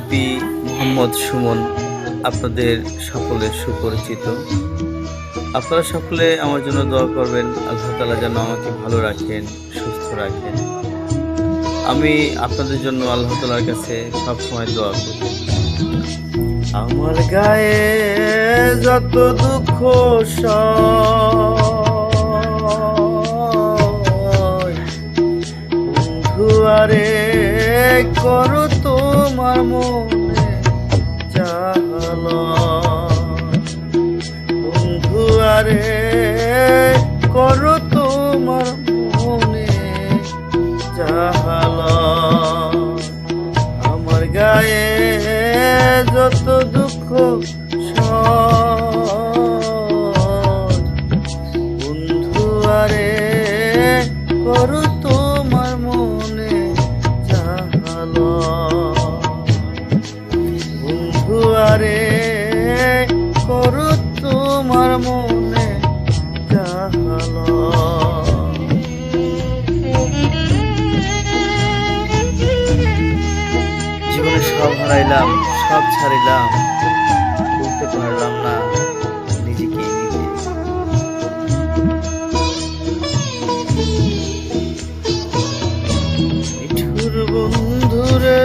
শিল্পী মোহাম্মদ সুমন আপনাদের সকলের সুপরিচিত। আপনারা সকলে আমার জন্য দোয়া করবেন, আল্লাহ তাআলা যেন আমাকে ভালো রাখেন, সুস্থ রাখেন। আমি আপনাদের জন্য আল্লাহ তাআলার কাছে সবসময় দোয়া করি। আমার গায়ে যত দুঃখ বন্ধুয়ারে করো তোমার মনে চাহল, বন্ধুয়ারে করো তোমার মনে চাহল। আমার গায়ে যত দুঃখ বন্ধুয়ারে করো তোমার মনে চাহল, বন্ধুয়ারে করো তোমার মনে চাহল। জীবনে সব হারাইলাম, সব ছাড়িলাম, বলতে পারলাম না নিজেকে নিজে। নিঠুর বন্ধুরে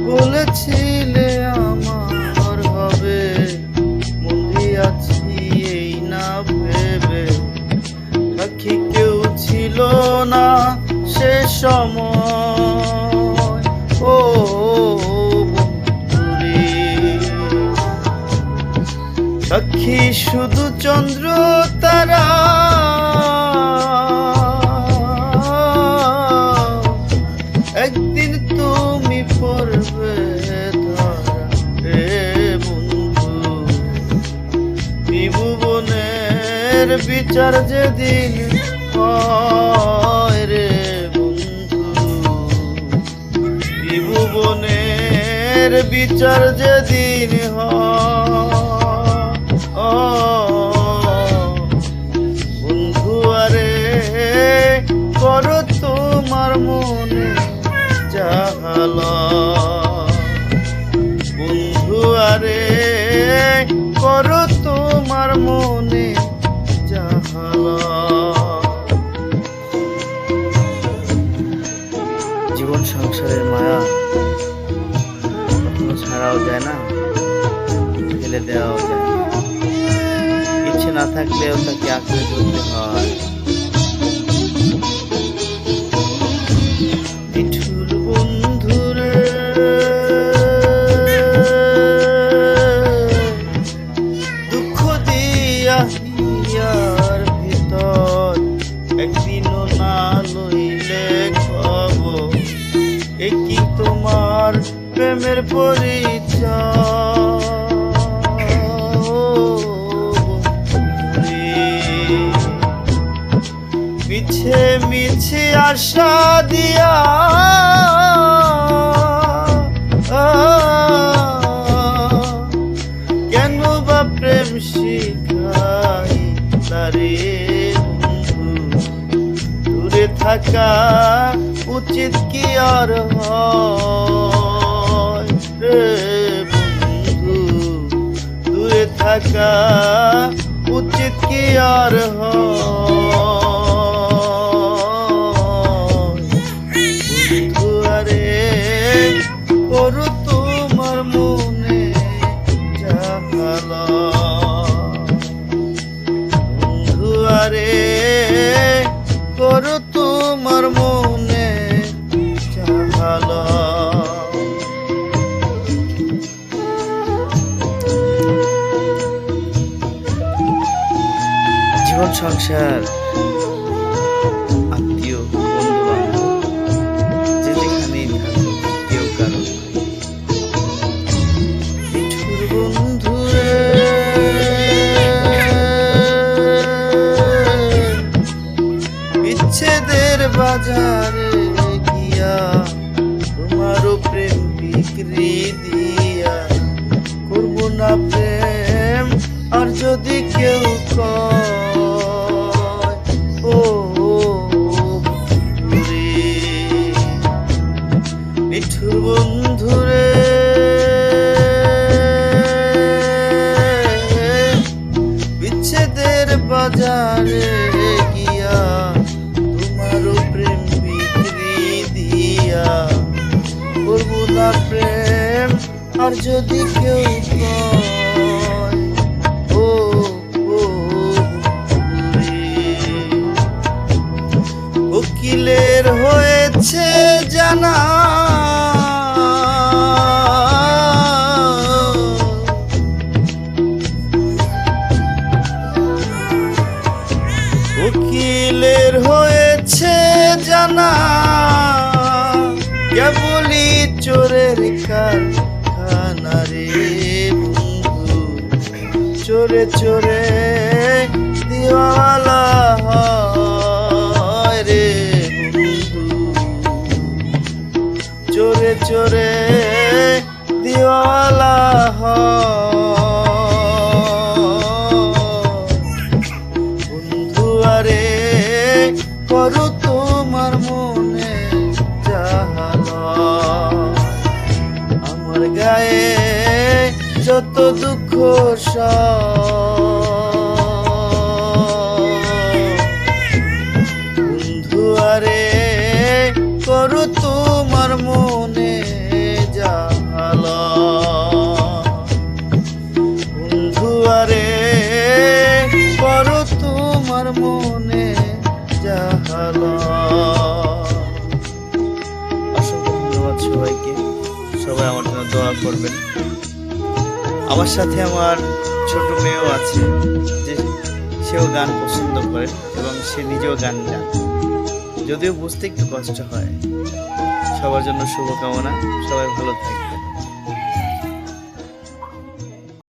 বলেছিলে আমার হবে, মন্দি আছি এই না ভেবে, সাক্ষী কেউ ছিল না সে সময়। ও বন্ধুরে, সাক্ষী শুধু চন্দ্র তারা, একদিন তুমি পড়বে ধরা রে বন্ধু। ত্রিভুবনের বিচার যেদিন হয় রে বন্ধু, ত্রিভুবনের বিচার যেদিন বন্ধুয়ারে করো তোমার মনে চাহল, বন্ধুয়ারে করো তোমার মনে চাহল। জীবন সংসারের মায়া কখনো ছাড়াও যায় না, ফেলে দেওয়াও যায় না, ইচ্ছে না থাকলেও তাকে আঁকড়ে ধরতে হয়। নিঠুর বন্ধুরে দুঃখ দিয়া হিয়ার ভিতর, একদিনও না লইলে খবর, এ কি তোমার প্রেমের পরিচয়। মিছে মিছে আশা দিয়া কেন বা প্রেম শিখাই তারে বন্ধু, দূরে থাকা উচিত কি আর হয় রে বন্ধু, দূরে থাকা উচিত কি আর হয়। বন্ধুয়ারে করো তোমার মনে চাহল, বন্ধুয়ারে করো তোমার মনে চাহল। জীবন সংসার, আত্মীয়, বন্ধু বান্ধব, যে যেখানেই থাকুক কেউ কারো নিঠুর বন্ধুরে বিচ্ছেদের বাজারে গিয়া তোমারও প্রেম বিক্রি দিয়া, করবো না প্রেম আর যদি কেউ কয় ও রে রে গিয়া তোমারও প্রেম বিক্রি দিয়া করবো না প্রেম আর যদি কেউ কয় ও উকিলের হয়েছে জানা উকিলের হয়েছে জানা কেবলই চোরের কারখানা রে বন্ধু চোরে চোরে দিওয়ালা হয় রে বন্ধু চোরে চোরে দিওয়ালা বন্ধু আরে করো তোমার মনে যাহা আমার গায়ে যত দুঃখ বন্ধু আরে করো তোমার মনে জাহাল বন্ধু আরে করো তোমার মনে জাহাল অসংখ্য ধন্যবাদ সবাইকে। সবাই আমার জন্য দোয়া করবেন। আমার সাথে আমার ছোট মেয়েও আছে, যে সেও গান পছন্দ করে এবং সে নিজেও গান গায়, যদিও বুঝতে একটু কষ্ট হয়। সবার জন্য শুভকামনা, সবাই ভালো থাকে।